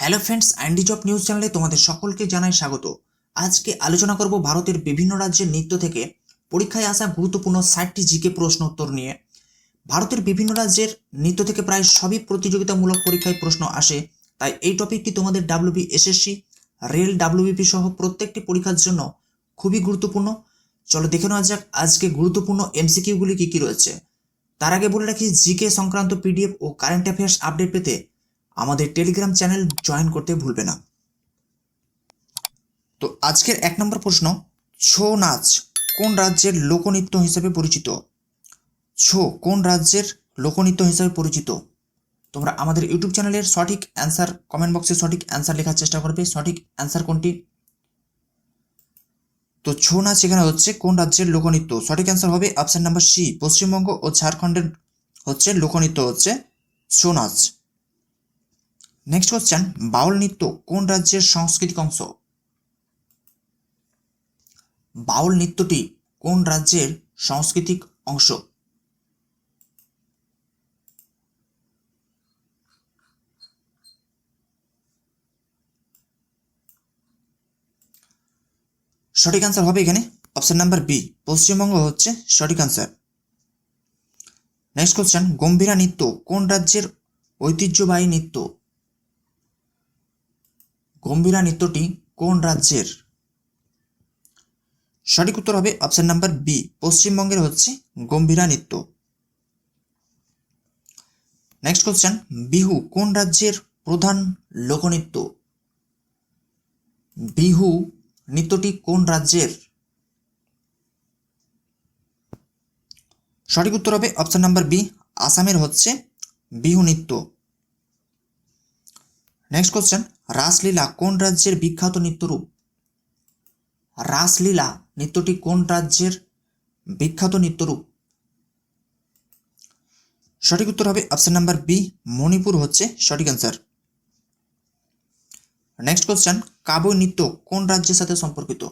Hello friends, IND job news চ্যানেলে তোমাদের সকলকে জানাই স্বাগত। আজকে আলোচনা করব ভারতের বিভিন্ন রাজ্যের নৃত্য থেকে পরীক্ষায় আসা গুরুত্বপূর্ণ 60টি জিকে প্রশ্ন উত্তর নিয়ে। ভারতের বিভিন্ন রাজ্যের নৃত্য থেকে প্রায় সবই প্রতিযোগিতামূলক পরীক্ষায় প্রশ্ন আসে, তাই এই টপিকটি তোমাদের ডাব্লিউবি, এসএসসি, রেল, ডাব্লিউবিপি সহ প্রত্যেকটি পরীক্ষার জন্য খুবই গুরুত্বপূর্ণ। চলো দেখে নেওয়া যাক আজকে গুরুত্বপূর্ণ এমসিকিউগুলি কী কী রয়েছে। তার আগে বলে রাখি, জিকে সংক্রান্ত পিডিএফ ও কারেন্ট অ্যাফেয়ার্স আপডেট পেতে আমাদের টেলিগ্রাম চ্যানেল জয়েন করতে ভুলবে না। তো আজকের 1 নম্বর প্রশ্ন, ছৌ নাচ কোন রাজ্যের লোকনৃত্য হিসেবে পরিচিত? ছৌ কোন রাজ্যের লোকনৃত্য হিসেবে পরিচিত? তোমরা আমাদের ইউটিউব চ্যানেলের সঠিক অ্যান্সার কমেন্ট বক্সে সঠিক অ্যান্সার লেখার চেষ্টা করবে। সঠিক অ্যান্সার কোনটি? তো ছৌ নাচ এখানে হচ্ছে কোন রাজ্যের লোকনৃত্য? সঠিক অ্যান্সার হবে অপশন নাম্বার সি, পশ্চিমবঙ্গ ও ঝাড়খণ্ডের হচ্ছে লোকনৃত্য হচ্ছে ছৌ নাচ। নেক্সট কোশ্চেন, বাউল নৃত্য কোন রাজ্যের সাংস্কৃতিক অংশ? বাউল নৃত্যটি কোন রাজ্যের সাংস্কৃতিক অংশ? সঠিক অ্যান্সার হবে এখানে অপশন নাম্বার বি, পশ্চিমবঙ্গ হচ্ছে সঠিক অ্যান্সার। নেক্সট কোশ্চেন, গম্ভীরা নৃত্য কোন রাজ্যের ঐতিহ্যবাহী নৃত্য? গম্ভীরা নৃত্যটি কোন রাজ্যের? সঠিক উত্তর হবে অপশন নাম্বার বি, পশ্চিমবঙ্গের হচ্ছে গম্ভীরা নৃত্য। নেক্সট কোশ্চেন, বিহু কোন রাজ্যের প্রধান লোকনৃত্য? বিহু নৃত্যটি কোন রাজ্যের? সঠিক উত্তর হবে অপশন নাম্বার বি, আসামের হচ্ছে বিহু নৃত্য। নেক্সট কোশ্চেন, রাসলীলা কোন রাজ্যের বিখ্যাত নৃত্যরূপ? রাসলীলা নৃত্যটি কোন রাজ্যের বিখ্যাত নৃত্যরূপ? সঠিক উত্তর হবে অপশন নাম্বার বি, মণিপুর হচ্ছে সঠিক অ্যান্সার। নেক্সট কোশ্চেন, কাবুই নৃত্য কোন রাজ্যের সাথে সম্পর্কিত?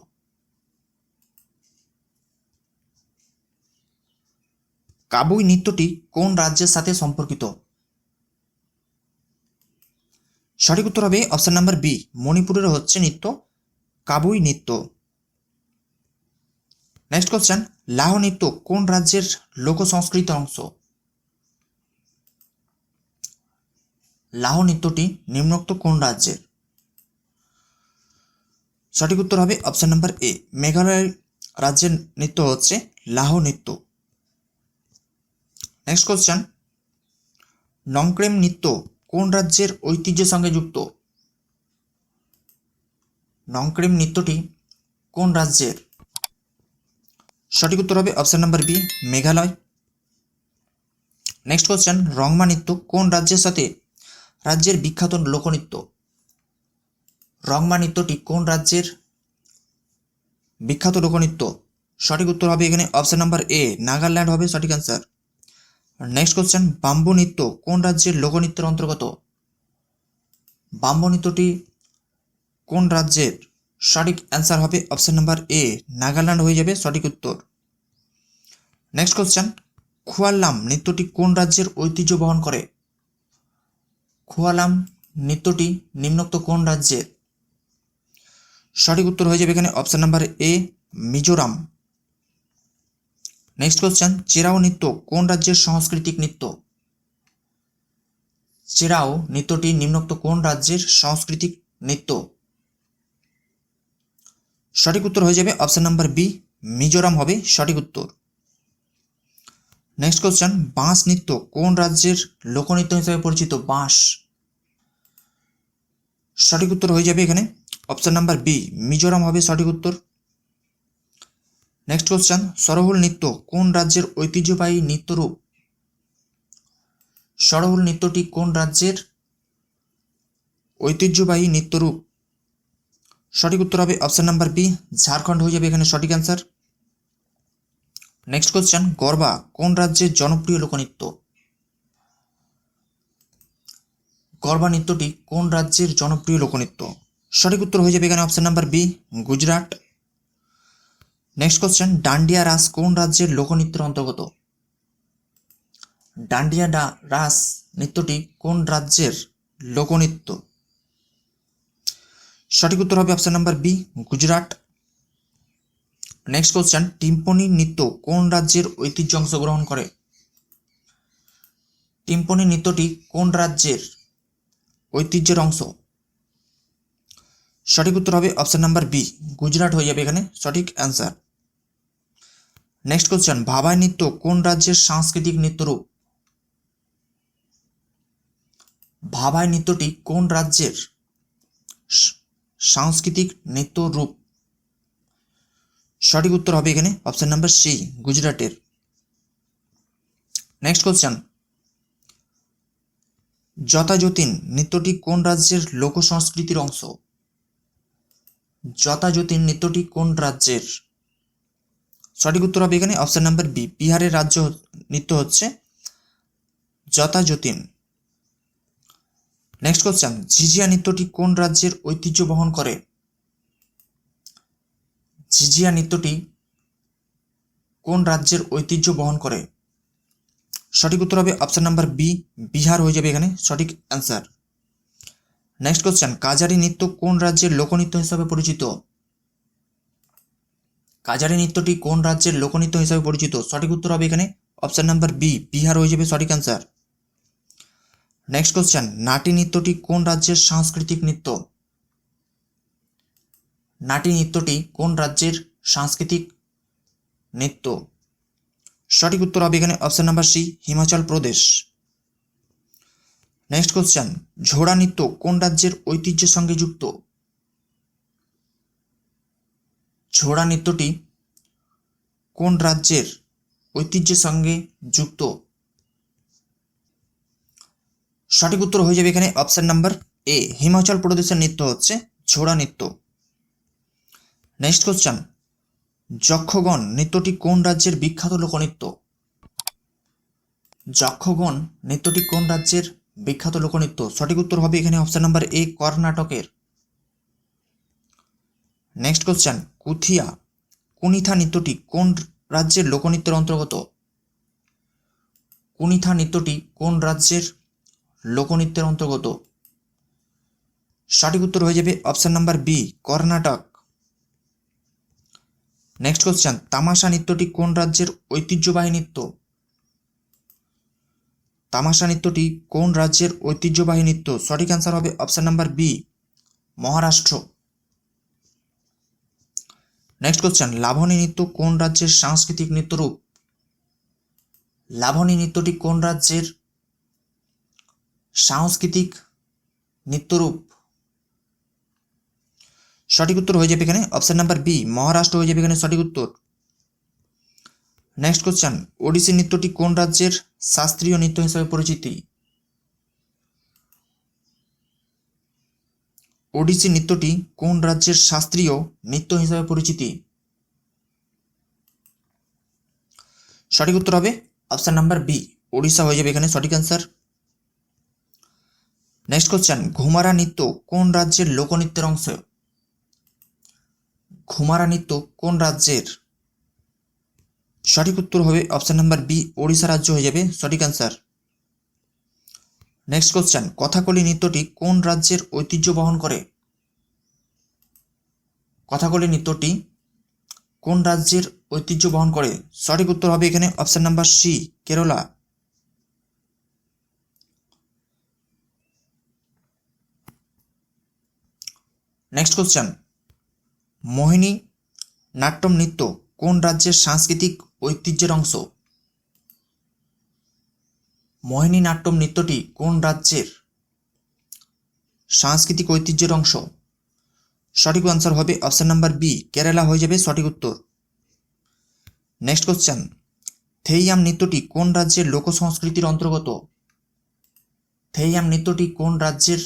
কাবুই নৃত্যটি কোন রাজ্যের সাথে সম্পর্কিত? সঠিক উত্তর হবে অপশন নাম্বার বি, মণিপুরের হচ্ছে নৃত্য কাবুই নৃত্য। নেক্সট কোশ্চেন, লাহ নৃত্য কোন রাজ্যের লোক সংস্কৃতির অংশ? লাহ নৃত্যটি নিম্নোক্ত কোন রাজ্যের? সঠিক উত্তর হবে অপশন নাম্বার এ, মেঘালয় রাজ্যের নৃত্য হচ্ছে লাহ নৃত্য। নেক্সট কোশ্চেন, নংক্রেম নৃত্য কোন রাজ্যের ঐতিহ্যের সঙ্গে যুক্ত? নংক্রেম নৃত্যটি কোন রাজ্যের? সঠিক উত্তর হবে option number B, Meghalaya. Next question, Rangma নৃত্য কোন রাজ্যের বিখ্যাত লোকনৃত্য? রংমা নৃত্যটি কোন রাজ্যের বিখ্যাত লোকনৃত্য? সঠিক উত্তর হবে এখানে অপশন নাম্বার এ, নাগাল্যান্ড হবে সঠিক অ্যান্সার। নেক্সট কোশ্চেন, বাম্বু নৃত্য কোন রাজ্যের লোকনৃত্যের অন্তর্গত? বাম্বু নৃত্যটি কোন রাজ্যের? সঠিক অ্যান্সার হবে অপশন নাম্বার এ, নাগাল্যান্ড হয়ে যাবে সঠিক উত্তর। নেক্সট কোশ্চেন, খুয়াল্লাম নৃত্যটি কোন রাজ্যের ঐতিহ্য বহন করে? খুয়ালাম নৃত্যটি নিম্নোক্ত কোন রাজ্যের? সঠিক উত্তর হয়ে যাবে এখানে option number A, Mizoram. Next question, Cheraw নৃত্য কোন রাজ্যের সাংস্কৃতিক নৃত্য? চেরাও নৃত্যটি নিম্নোক্ত কোন রাজ্যের সাংস্কৃতিক নৃত্য? সঠিক উত্তর হয়ে যাবে অপশন নাম্বার বি, মিজোরাম হবে সঠিক উত্তর। নেক্সট কোশ্চেন, বাঁশ নৃত্য কোন রাজ্যের লোকনৃত্য হিসেবে পরিচিত? বাঁশ। সঠিক উত্তর হয়ে যাবে এখানে অপশন নাম্বার বি, মিজোরাম হবে সঠিক উত্তর। নেক্সট কোশ্চেন, সরহুল নৃত্য কোন রাজ্যের ঐতিহ্যবাহী নৃত্যরূপ? সরহুল নৃত্যটি কোন রাজ্যের ঐতিহ্যবাহী নৃত্যরূপ? সঠিক উত্তর হবে অপশন নাম্বার বি, ঝাড়খণ্ড হয়ে যাবে এখানে সঠিক অ্যান্সার। নেক্সট কোশ্চেন, গরবা কোন রাজ্যের জনপ্রিয় লোকনৃত্য? গরবা নৃত্যটি কোন রাজ্যের জনপ্রিয় লোকনৃত্য? সঠিক উত্তর হয়ে যাবে এখানে option number B, Gujarat. Next question, Dandiya Raas কোন রাজ্যের লোকনৃত্যের অন্তর্গত? ডান্ডিয়া রাস নৃত্যটি কোন রাজ্যের লোকনৃত্য? সঠিক উত্তর হবে option number B, Gujarat. Next question, টিম্পনি নৃত্য কোন রাজ্যের ঐতিহ্য অংশগ্রহণ করে? টিম্পনি নৃত্যটি কোন রাজ্যের ঐতিহ্যের অংশ? সঠিক উত্তর হবে অপশন নাম্বার বি, গুজরাট হয়ে যাবে এখানে সঠিক অ্যান্সার। নেক্সট কোশ্চেন, ভাবাই নৃত্য কোন রাজ্যের সাংস্কৃতিক নৃত্যরূপ? ভাবাই নৃত্যটি কোন রাজ্যের সাংস্কৃতিক নৃত্যরূপ? সঠিক উত্তর হবে এখানে অপশন নাম্বার সি, গুজরাটের। নেক্সট কোশ্চেন, যথাযতীন নৃত্যটি কোন রাজ্যের লোক সংস্কৃতির অংশ? যথাযতীন নৃত্যটি কোন রাজ্যের? সঠিক উত্তর হবে এখানে অপশন নাম্বার বি, বিহারের রাজ্য নৃত্য হচ্ছে যথাযতীন। নেক্সট কোশ্চেন, ঝিঝিয়া নৃত্যটি কোন রাজ্যের ঐতিহ্য বহন করে? ঝিঝিয়া নৃত্যটি কোন রাজ্যের ঐতিহ্য বহন করে? সঠিক উত্তর হবে অপশন নাম্বার বি, বিহার হয়ে যাবে এখানে সঠিক অ্যান্সার। নেক্সট কোশ্চেন, কাজারি নৃত্য কোন রাজ্যের লোকনৃত্য হিসাবে পরিচিত? কাজারি নৃত্যটি কোন রাজ্যের লোকনৃত্য হিসাবে পরিচিত? সঠিক উত্তর হবে এখানে অপশন নাম্বার বি, বিহার হয়ে যাবে সঠিক অ্যান্সার। নেক্সট কোশ্চেন, নাটি নৃত্যটি কোন রাজ্যের সাংস্কৃতিক নৃত্য? নাটি নৃত্যটি কোন রাজ্যের সাংস্কৃতিক নৃত্য? সঠিক উত্তর হবে এখানে option number C, Himachal Pradesh. Next question, ঝোড়া নৃত্য কোন রাজ্যের ঐতিহ্যের সঙ্গে যুক্ত? ঝোড়া নৃত্যটি কোন রাজ্যের ঐতিহ্যের সঙ্গে যুক্ত? সঠিক উত্তর হয়ে যাবে এখানে অপশন নাম্বার এ, হিমাচল প্রদেশের নৃত্য হচ্ছে ঝোড়া নৃত্য। নেক্সট কোশ্চেন, যক্ষগণ নৃত্যটি কোন রাজ্যের বিখ্যাত লোকনৃত্য? যক্ষগণ নৃত্যটি কোন রাজ্যের বিখ্যাত লোকনৃত্য? সঠিক উত্তর হবে এখানে অপশন নাম্বার এ, কর্ণাটকের। নেক্সট কোশ্চেন, কুনিথা নৃত্যটি কোন রাজ্যের লোকনৃত্যের অন্তর্গত? কুনিথা নৃত্যটি কোন রাজ্যের লোকনৃত্যের অন্তর্গত? সঠিক উত্তর হয়ে যাবে option number B, Karnataka. Next question, Tamasha নৃত্যটি কোন রাজ্যের ঐতিহ্যবাহী নৃত্য? তামাশা নৃত্যটি কোন রাজ্যের ঐতিহ্যবাহী নৃত্য? সঠিক অ্যান্সার হবে option number B, Maharashtra. Next question, Lavani নৃত্য কোন রাজ্যের সাংস্কৃতিক নৃত্যরূপ? লাবণী নৃত্যটি কোন রাজ্যের সাংস্কৃতিক নৃত্যরূপ? সঠিক উত্তর হয়ে যাবে এখানে অপশন নাম্বার বি, মহারাষ্ট্র হয়ে যাবে এখানে সঠিক উত্তর। নেক্সট কোশ্চেন, ওড়িশি নৃত্যটি কোন রাজ্যের শাস্ত্রীয় নৃত্য হিসেবে পরিচিতি? ওড়িশি নৃত্যটি কোন রাজ্যের শাস্ত্রীয় নৃত্য হিসেবে পরিচিতি? সঠিক উত্তর হবে অপশন নাম্বার বি, ওড়িশা হয়ে যাবে এখানে সঠিক অ্যান্সার। নেক্সট কোশ্চেন, ঘুমারা নৃত্য কোন রাজ্যের লোকনৃত্যের অংশ? ঘুমারা নৃত্য কোন রাজ্যের? সঠিক উত্তর হবে অপশন নাম্বার বি, ওড়িশা রাজ্য হয়ে যাবে সঠিক অ্যান্সার। নেক্সট কোশ্চেন, কথাকলি নৃত্যটি কোন রাজ্যের ঐতিহ্য বহন করে? কথাকলি নৃত্যটি কোন রাজ্যের ঐতিহ্য বহন করে? সঠিক উত্তর হবে এখানে option number C, Kerala. Next question, Mohini Natyam নৃত্য কোন রাজ্যের সাংস্কৃতিক ঐতিহ্যের অংশ? মোহিনী নাট্যম নৃত্যটি কোন রাজ্যের সাংস্কৃতিক ঐতিহ্যের অংশ? সঠিক আনসার হবে অপশন নাম্বার বি, কেরালা হয়ে যাবে সঠিক উত্তর। নেক্সট কোশ্চেন, থেইয়াম নৃত্যটি কোন রাজ্যের লোক সংস্কৃতির অন্তর্গত? থেইয়াম নৃত্যটি কোন রাজ্যের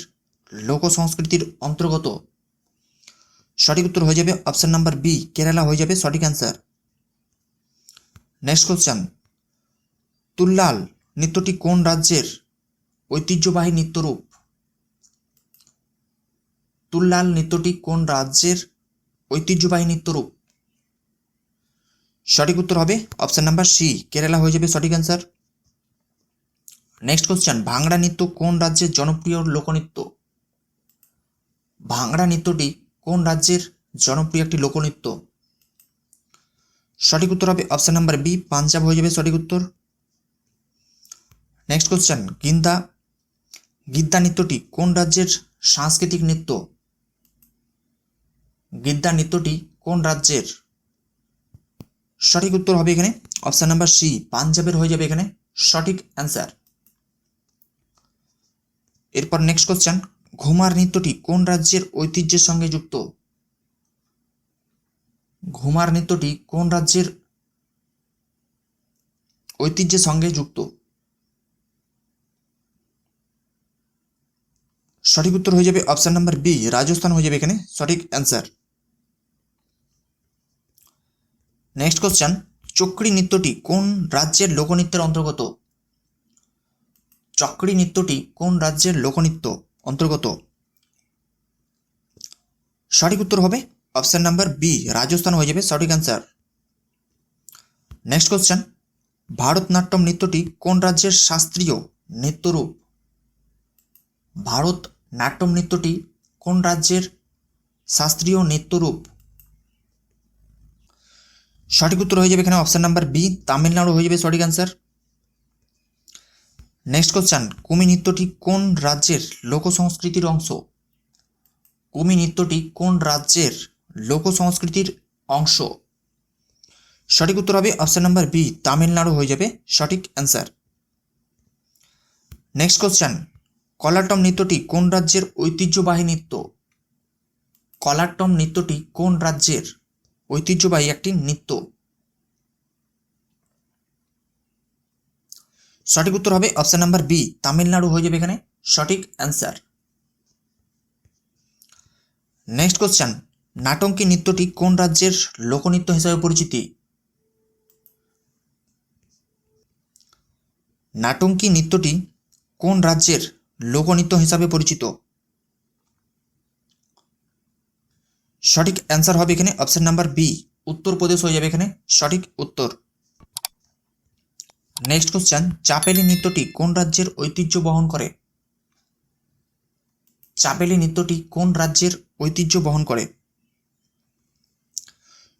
লোক সংস্কৃতির অন্তর্গত? সঠিক উত্তর হয়ে যাবে অপশন নাম্বার বি, কেরালা হয়ে যাবে সঠিক অ্যান্সার। নেক্সট কোশ্চেন, তুল্লাল নৃত্যটি কোন রাজ্যের ঐতিহ্যবাহী নৃত্যরূপ? তুল্লাল নৃত্যটি কোন রাজ্যের ঐতিহ্যবাহী নৃত্যরূপ? সঠিক উত্তর হবে অপশন নাম্বার সি, কেরালা হয়ে যাবে সঠিক অ্যান্সার। নেক্সট কোশ্চেন, ভাংড়া নৃত্য কোন রাজ্যের জনপ্রিয় লোকনৃত্য? ভাংড়া নৃত্যটি কোন রাজ্যের জনপ্রিয় একটি লোকনৃত্য? সঠিক উত্তর হবে অপশন নাম্বার বি, পাঞ্জাব হয়ে যাবে সঠিক উত্তর। নেক্সট কোশ্চেন, গিদ্দা নৃত্যটি কোন রাজ্যের সাংস্কৃতিক নৃত্য? গিদ্দা নৃত্যটি কোন রাজ্যের? সঠিক উত্তর হবে এখানে অপশন নাম্বার সি, পাঞ্জাবের হয়ে যাবে এখানে সঠিক অ্যান্সার। এরপর নেক্সট কোশ্চেন, ঘুমার নৃত্যটি কোন রাজ্যের ঐতিহ্যের সঙ্গে যুক্ত? ঘুমার নৃত্যটি কোন রাজ্যের ঐতিহ্যের সঙ্গে যুক্ত? সঠিক উত্তর হয়ে যাবে অপশন নাম্বার বি, রাজস্থান হয়ে যাবে এখানে সঠিক অ্যান্সার। নেক্সট কোশ্চেন, চক্রী নৃত্যটি কোন রাজ্যের লোকনৃত্যের অন্তর্গত? চক্রী নৃত্যটি কোন রাজ্যের লোকনৃত্য অন্তর্গত? সঠিক উত্তর হবে অপশন নাম্বার বি, রাজস্থান হয়ে যাবে সঠিক অ্যান্সার। নেক্সট কোশ্চেন, ভারতনাট্যম নৃত্যটি কোন রাজ্যের শাস্ত্রীয় নৃত্যরূপ? ভারতনাট্যম নৃত্যটি কোন রাজ্যের শাস্ত্রীয় নৃত্যরূপ? সঠিক উত্তর হয়ে যাবে এখানে অপশন নাম্বার বি, তামিলনাড়ু হয়ে যাবে সঠিক অ্যান্সার। নেক্সট কোশ্চেন, কুমি নৃত্যটি কোন রাজ্যের লোক সংস্কৃতির অংশ? কুমি নৃত্যটি কোন রাজ্যের লোক সংস্কৃতির অংশ? সঠিক উত্তর হবে অপশন নাম্বার বি, তামিলনাড়ু হয়ে যাবে সঠিক অ্যান্সার। নেক্সট কোশ্চেন, কলাট্টম নৃত্যটি কোন রাজ্যের ঐতিহ্যবাহী নৃত্য? কলাট্টম নৃত্যটি কোন রাজ্যের ঐতিহ্যবাহী একটি নৃত্য? সঠিক উত্তর হবে অপশন নাম্বার বি, তামিলনাড়ু হয়ে যাবে এখানে সঠিক অ্যান্সার। নেক্সট কোশ্চেন, নাটঙ্কি নৃত্যটি কোন রাজ্যের লোকনৃত্য হিসাবে পরিচিতি? নাটঙ্কি নৃত্যটি কোন রাজ্যের লোকনৃত্য হিসাবে পরিচিত? সঠিক অ্যান্সার হবে এখানে অপশন নাম্বার বি, উত্তরপ্রদেশ হয়ে যাবে এখানে সঠিক উত্তর। নেক্সট কোশ্চেন, চাপেলি নৃত্যটি কোন রাজ্যের ঐতিহ্য বহন করে? চাপেলি নৃত্যটি কোন রাজ্যের ঐতিহ্য বহন করে?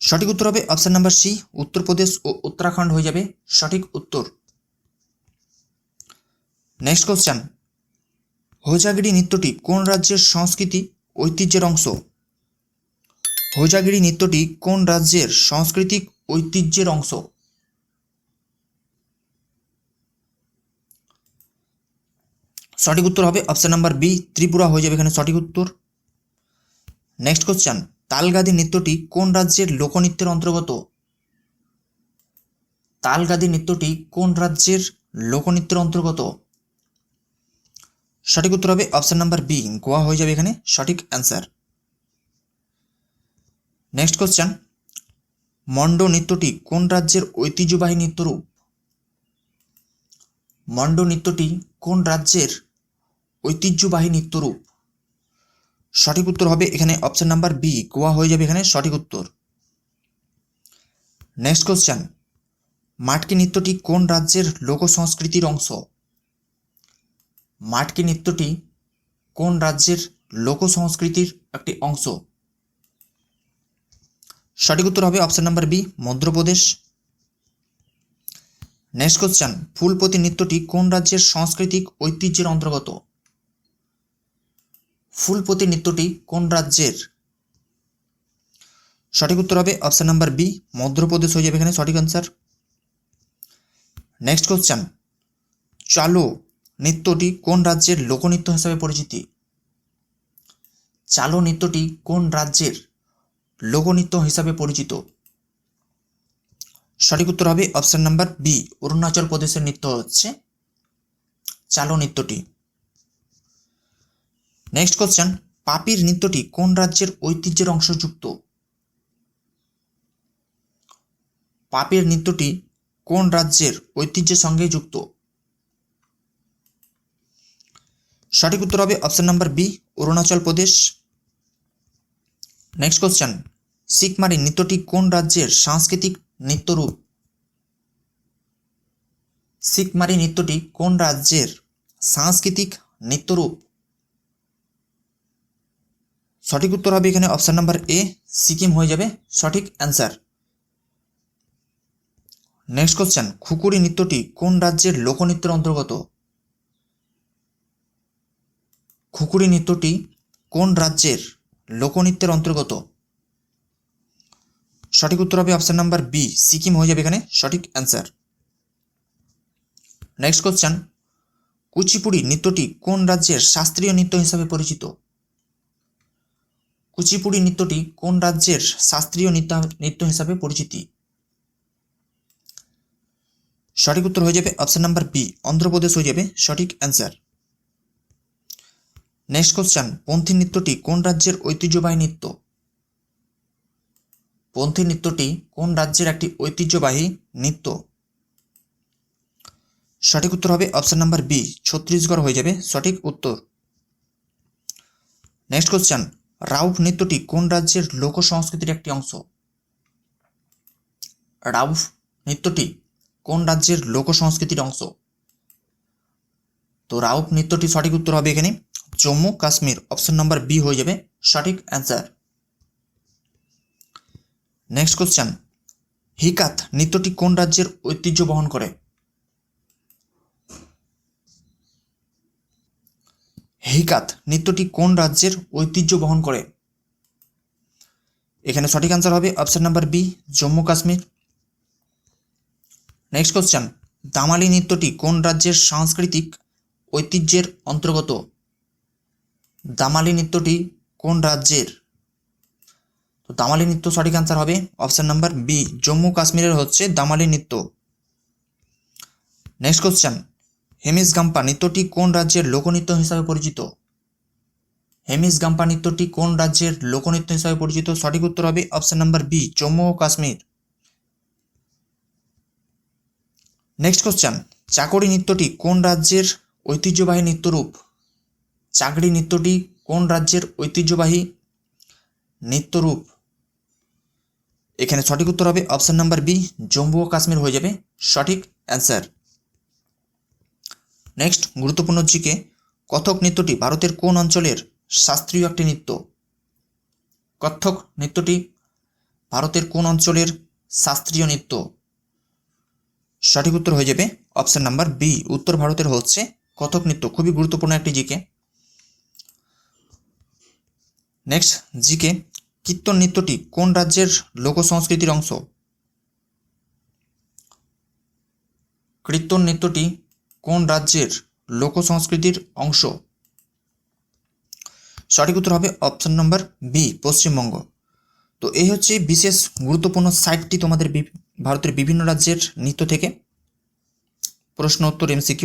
সঠিক উত্তর হবে অপশন নাম্বার সি, উত্তরপ্রদেশ ও উত্তরাখণ্ড হয়ে যাবে সঠিক উত্তর। নেক্সট কোশ্চেন, হোজাগিরি নৃত্যটি কোন রাজ্যের সংস্কৃতি ঐতিহ্যের অংশ? হোজাগিরি নৃত্যটি কোন রাজ্যের সাংস্কৃতিক ঐতিহ্যের অংশ? সঠিক উত্তর হবে অপশন নাম্বার বি, ত্রিপুরা হয়ে যাবে এখানে সঠিক উত্তর। নেক্সট কোশ্চেন, তালগাদি নৃত্যটি কোন রাজ্যের লোকনৃত্যের অন্তর্গত? তালগাদি নৃত্যটি কোন রাজ্যের লোকনৃত্যের অন্তর্গত? সঠিক উত্তর হবে অপশন নাম্বার বি, গোয়া হয়ে যাবে এখানে সঠিক অ্যান্সার। নেক্সট কোশ্চেন, মন্ড নৃত্যটি কোন রাজ্যের ঐতিহ্যবাহী নৃত্যরূপ? মন্ড নৃত্যটি কোন রাজ্যের ঐতিহ্যবাহী নৃত্যরূপ? সঠিক উত্তর হবে এখানে অপশন নাম্বার বি, গোয়া হয়ে যাবে এখানে সঠিক উত্তর। নেক্সট কোশ্চেন, মাটকি নৃত্যটি কোন রাজ্যের লোক সংস্কৃতির অংশ? মাটকি নৃত্যটি কোন রাজ্যের লোক সংস্কৃতির একটি অংশ? সঠিক উত্তর হবে option number B, Madhya Pradesh. Next question, Phulpati নৃত্যটি কোন রাজ্যের সাংস্কৃতিক ঐতিহ্যের অন্তর্গত? ফুলপতি নৃত্যটি কোন রাজ্যের? সঠিক উত্তর হবে অপশন নাম্বার বি, মধ্যপ্রদেশ হয়ে যাবে এখানে সঠিক অ্যান্সার। নেক্সট কোশ্চেন, চালো নৃত্যটি কোন রাজ্যের লোকনৃত্য হিসাবে পরিচিতি? চালো নৃত্যটি কোন রাজ্যের লোকনৃত্য হিসাবে পরিচিত? সঠিক উত্তর হবে অপশন নাম্বার বি, অরুণাচল প্রদেশের নৃত্য হচ্ছে চালো নৃত্যটি। নেক্সট কোশ্চেন, পাপির নৃত্যটি কোন রাজ্যের ঐতিহ্যের অংশযুক্ত? পাপির নৃত্যটি কোন রাজ্যের ঐতিহ্যের সঙ্গে যুক্ত? সঠিক উত্তর হবে option number B, Arunachal Pradesh. Next question, শিখমারি নৃত্যটি কোন রাজ্যের সাংস্কৃতিক নৃত্যরূপ? শিখমারি নৃত্যটি কোন রাজ্যের সাংস্কৃতিক নৃত্যরূপ? সঠিক উত্তর হবে এখানে অপশন নাম্বার এ, সিকিম হয়ে যাবে সঠিক অ্যান্সার। নেক্সট কোশ্চেন, খুকুরি নৃত্যটি কোন রাজ্যের লোকনৃত্যের অন্তর্গত? খুকুরি নৃত্যটি কোন রাজ্যের লোকনৃত্যের অন্তর্গত? সঠিক উত্তর হবে অপশন নাম্বার বি, সিকিম হয়ে যাবে এখানে সঠিক অ্যান্সার। নেক্সট কোশ্চেন, কুচিপুড়ি নৃত্যটি কোন রাজ্যের শাস্ত্রীয় নৃত্য হিসাবে পরিচিত? কুচিপুড়ি নৃত্যটি কোন রাজ্যের শাস্ত্রীয় নৃত্য হিসাবে পরিচিতি? সঠিক উত্তর হয়ে যাবে অপশন নাম্বার বি, অন্ধ্রপ্রদেশ হয়ে যাবে সঠিক অ্যান্সার। নেক্সট কোশ্চেন, পন্থী নৃত্যটি কোন রাজ্যের ঐতিহ্যবাহী নৃত্য? পন্থী নৃত্যটি কোন রাজ্যের একটি ঐতিহ্যবাহী নৃত্য? সঠিক উত্তর হবে অপশন নাম্বার বি, ছত্তিশগড় হয়ে যাবে সঠিক উত্তর। নেক্সট কোশ্চেন, রাউফ নৃত্যটি কোন রাজ্যের লোক সংস্কৃতির একটি অংশ? রাউফ নৃত্যটি কোন রাজ্যের লোক সংস্কৃতির অংশ? তো রাউফ নৃত্যটি সঠিক উত্তর হবে এখানে Jammu Kashmir, option number B হয়ে যাবে সঠিক অ্যান্সার। নেক্সট কোশ্চেন, হিকাত নৃত্যটি কোন রাজ্যের ঐতিহ্য বহন করে? হিকাত নৃত্যটি কোন রাজ্যের ঐতিহ্য বহন করে? এখানে সঠিক অ্যান্সার হবে option number B, Jammu Kashmir. Next question, Damali নৃত্যটি কোন রাজ্যের সাংস্কৃতিক ঐতিহ্যের অন্তর্গত? দামালি নৃত্যটি কোন রাজ্যের? তো দামালি নৃত্য সঠিক অ্যান্সার হবে অপশন নাম্বার বি, জম্মু কাশ্মীরের হচ্ছে দামালি নৃত্য। নেক্সট কোশ্চেন, হেমিস গাম্পা নৃত্যটি কোন রাজ্যের লোকনৃত্য হিসাবে পরিচিত? হেমিস গাম্পা নৃত্যটি কোন রাজ্যের লোকনৃত্য হিসাবে পরিচিত? সঠিক উত্তর হবে অপশন নাম্বার বি, জম্মু ও কাশ্মীর। নেক্সট কোশ্চেন, চাকরি নৃত্যটি কোন রাজ্যের ঐতিহ্যবাহী নৃত্যরূপ? চাকরি নৃত্যটি কোন রাজ্যের ঐতিহ্যবাহী নৃত্যরূপ? এখানে সঠিক উত্তর হবে অপশন নাম্বার বি, জম্মু ও কাশ্মীর হয়ে যাবে সঠিক অ্যান্সার। নেক্সট গুরুত্বপূর্ণ জিকে, কত্থক নৃত্যটি ভারতের কোন অঞ্চলের শাস্ত্রীয় একটি নৃত্য? কত্থক নৃত্যটি ভারতের কোন অঞ্চলের শাস্ত্রীয় নৃত্য? সঠিক উত্তর হয়ে যাবে অপশন নাম্বার বি, উত্তর ভারতের হচ্ছে কত্থক নৃত্য। খুবই গুরুত্বপূর্ণ একটি জিকে। নেক্সট জিকে, কীর্তন নৃত্যটি কোন রাজ্যের লোক সংস্কৃতির অংশ? কীর্তন নৃত্যটি কোন রাজ্যের লোক সংস্কৃতির অংশ? সঠিক উত্তর হবে অপশন নম্বর বি, পশ্চিমবঙ্গ। তো এই হচ্ছে বিশেষ গুরুত্বপূর্ণ 60টি তোমাদের ভারতের বিভিন্ন রাজ্যের নৃত্য থেকে প্রশ্ন উত্তর MCQ।